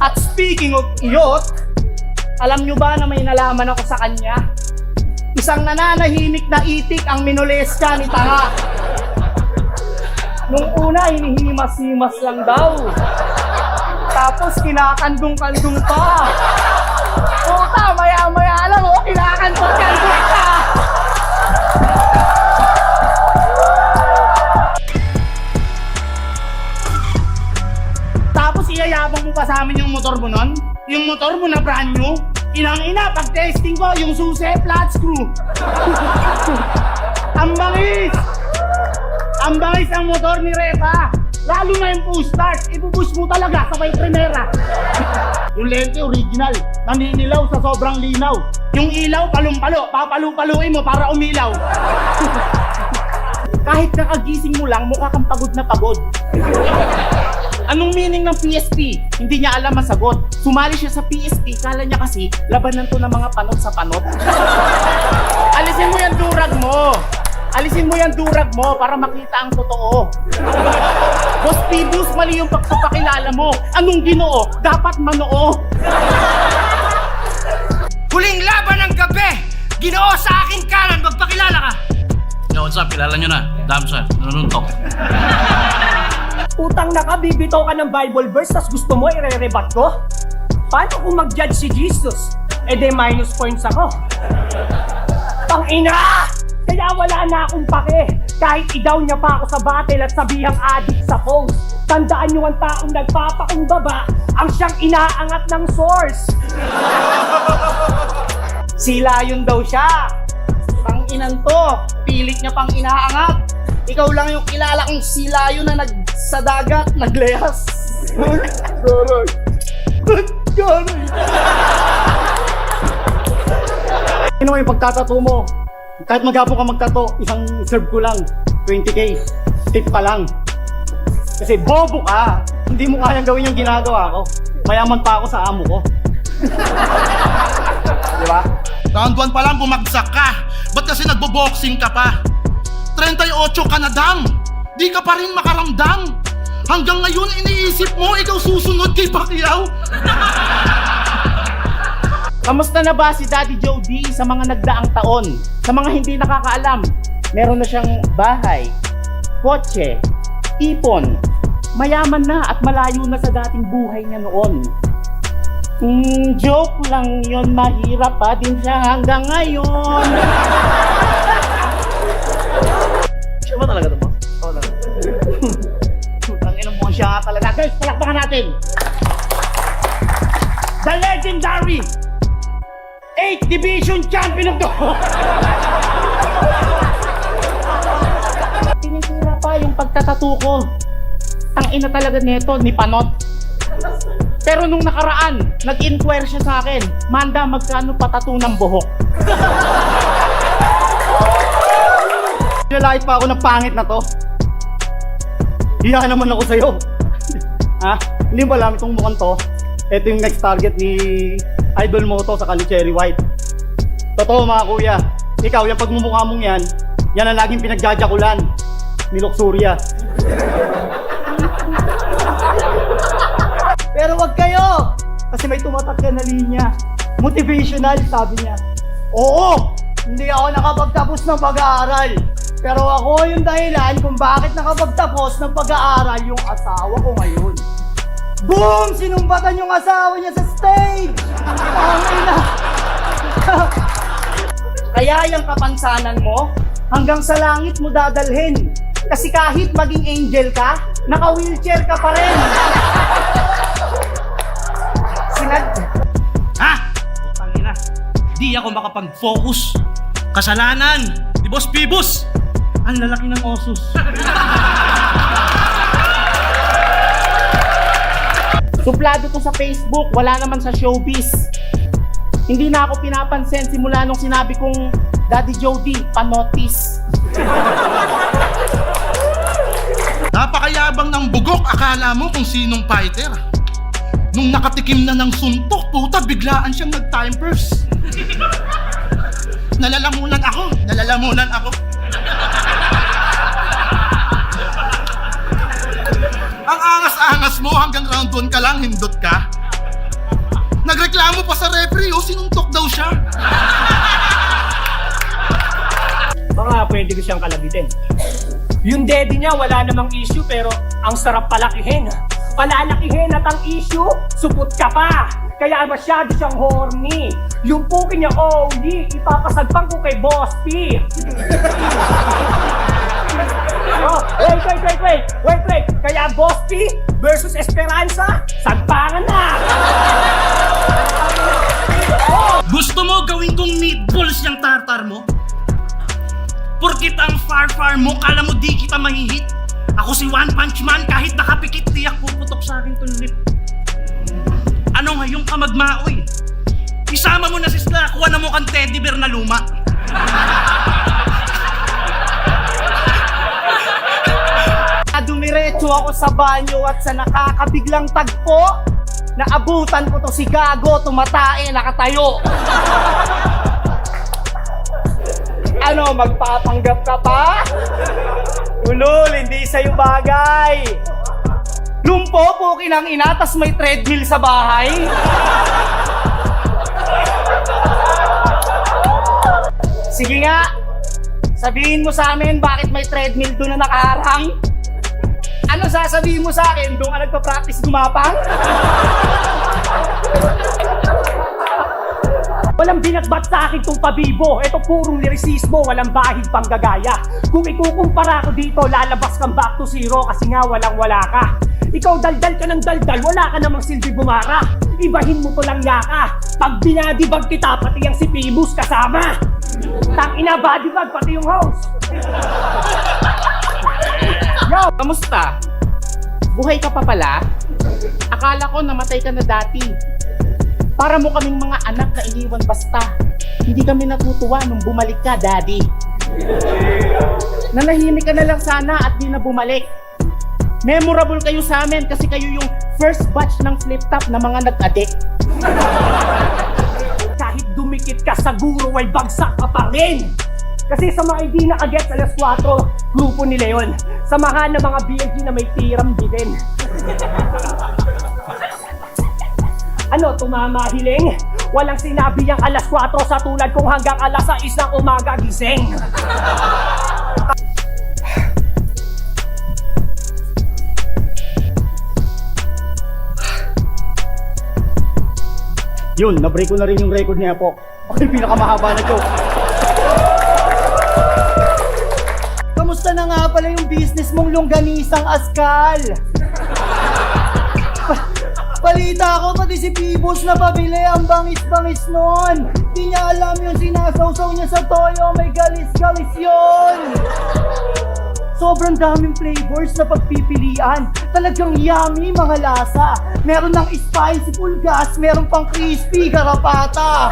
At speaking of iyot, alam nyo ba na may nalaman ako sa kanya? Isang nananahimik na itik ang minoleska ni Tanga. Nung una, hinihimas-himas lang daw. Tapos kinakandong-kandong pa. Puta, maya-maya lang, oh, kinakandong-kandong pa. Tapos iyayabang mo pa sa amin yung motor mo nun? Yung motor mo na brand new? Inang-ina, pag testing ko, yung susi, flat screw. Ang bangis! Ang bangis ang motor ni Repa. Lalo na yung push start, ibubush mo talaga sabay primera. Yung lente original, naninilaw sa sobrang linaw. Yung ilaw, palong-palo, papalu-paluin mo para umilaw. Kahit nakagising mo lang, mukha kang pagod na pagod. Anong meaning ng PSP? Hindi niya alam masagot. Sumali siya sa PSP, kala niya kasi labanan to ng mga panot sa panot. Alisin mo yung durag mo. Alisin mo yung durag mo para makita ang totoo. Boss Pibus, mali yung pagpapakilala mo. Anong Ginoo? Dapat Manoo. Huling laban ng gabi! Ginoo sa akin kanan, magpakilala ka! Yo, what's up? Kilala nyo na. Damsa, nanununtok. Utang na ka, bibitaw ka ng Bible verse, tas gusto mo ire-rebat ko? Paano kung mag-judge si Jesus? E de minus points ako. Tangina! Kaya wala na akong pake. Kahit idaw niya pa ako sa battle at sabihang adik sa post. Tandaan niyo ang taong nagpapakumbaba ang siyang inaangat ng source. Sila yun daw siya. Inan to, pilit niya pang inaangat. Ikaw lang yung kilala kong sila yun na sa dagat, naglayas. Garay. Garay. Ano yung pagtatato mo? Kahit maghapon ka magtato, isang serve ko lang. 20k. Tip pa lang. Kasi bobo ka. Hindi mo kayang gawin yung ginagawa ko. Mayaman pa ako sa amo ko. Diba? Round 1 pa lang bumagsak ka. Ba't kasi nagbo-boxing ka pa? 38 ka na dang. Di ka pa rin makaramdam. Hanggang ngayon iniisip mo ikaw susunod kay Pacquiao. Kamusta na ba si Daddy Jody sa mga nagdaang taon? Sa mga hindi nakakaalam, meron na siyang bahay, kotse, ipon, mayaman na at malayo na sa dating buhay niya noon. Joke lang yon, mahirap pa din siya hanggang ngayon. Siya ba talaga ito mo? Oo talaga. Ang ina mo siya talaga. Guys, palakpakan natin! The legendary 8th Division Champion of the Tinisira pa yung pagtatato ko. Ang ina talaga nito ni Panot. Pero nung nakaraan, nag-inquire siya sa akin, Manda, magkano patato ng buhok? Nilalait pa ako ng pangit na to. Hiya naman ako sa'yo. Ha? Hindi ba alam itong mukhang to? Ito yung next target ni Idol mo to sa kani Cherry White. Totoo mga kuya, ikaw yung pagmumukha mong yan, yan ang laging pinagjajakulan ni Luxuria. Pero wag kayo! Kasi may tumatak na linya. Motivational, sabi niya. Oo! Hindi ako nakapagtapos ng pag-aaral. Pero ako yung dahilan kung bakit nakapagtapos ng pag-aaral yung asawa ko ngayon. Boom! Sinumbatan yung asawa niya sa stage! Pangina! Kaya yung kapansanan mo, hanggang sa langit mo dadalhin. Kasi kahit maging angel ka, naka-wheelchair ka pa rin. Ha? Pangina, di ako makapag-focus. Kasalanan ni Boss Pibus. Ang lalaki ng osos. Suplado to sa Facebook, wala naman sa showbiz. Hindi na ako pinapansin simula nung sinabi kong Daddy Jody, panotis. Napakayabang ng bugok, akala mo kung sinong fighter. Nung nakatikim na ng suntok, puta, biglaan siyang nag-time burst. Nalalamunan ako. Ang angas-angas mo hanggang round 1 ka lang, hindot ka. pwede ko siyang kalabitin. Yung daddy niya, wala namang issue, pero ang sarap palakihin. Palalakihin at ang issue, supot ka pa. Kaya masyado siyang horny. Yung puki niya, ipapasagpang ko kay Boss P. Oh, wait. Kaya Boss P versus Esperanza, sagpangan na. Gusto mo gawin kong meatballs yung tartar mo? Porkit ang far mo, kala mo di kita mahihit? Ako si One Punch Man, kahit nakapikit tiyak puputok sa akin tong lip. Ano ngayong kamagmaoy? Isama mo na si Sla, kuha na mo kang teddy bear na luma. Dumiretso ako sa banyo at sa nakakabiglang tagpo, naabutan ko to si Gago, tumatae, nakatayo. Ano, magpapanggap ka pa? Ulol, hindi sa'yo bagay. Lumpo, pukin ang ina, tas may treadmill sa bahay. Sige nga, sabihin mo sa amin bakit may treadmill doon na nakaharang? Ano sasabihin mo sa akin? Doon ka nagpa-practice gumapang? Walang binatbat sa akin tong pabibo. Ito purong lirisismo, walang bahid pang gagaya. Kung ikukumpara ko dito, lalabas kang back to zero kasi nga walang-wala ka. Ikaw daldal ka ng daldal, wala ka namang silbi bumara. Ibahin mo to lang yaka. Pag binadibag kita, pati ang si Pibus kasama. Tangina, badibag, pati yung host. Yo, kamusta? Buhay ka pa pala? Akala ko namatay ka na dati. Para mo kaming mga anak na iniwan basta. Hindi kami natutuwa nung bumalik ka, Daddy. Nanahimik ka na lang sana at di na bumalik. Memorable kayo sa amin kasi kayo yung first batch ng flip-top na mga nag-addict. Kahit dumikit ka sa guro ay bagsak ka pa rin. Kasi sa mga hindi nakagets alas 4, grupo ni Leon. Samahan ng mga BLG na may tiram din. Ano, tumama hiling? Walang sinabi yung alas 4 sa tulad kung hanggang alas 6 ng umaga gising. Yun, na-break ko na rin yung record niya po. Okay, pinakamahaba na joke. Kamusta na nga pala yung business mong longganisang askal? Balita ko pati si Pibos na pabili, ang bangis-bangis nun. Di niya alam yung sinasawsaw niya sa toyo, may galis-galis yun. Sobrang daming flavors na pagpipilian. Talagang yummy mga lasa. Meron ng spicy full gas, meron pang crispy garapata.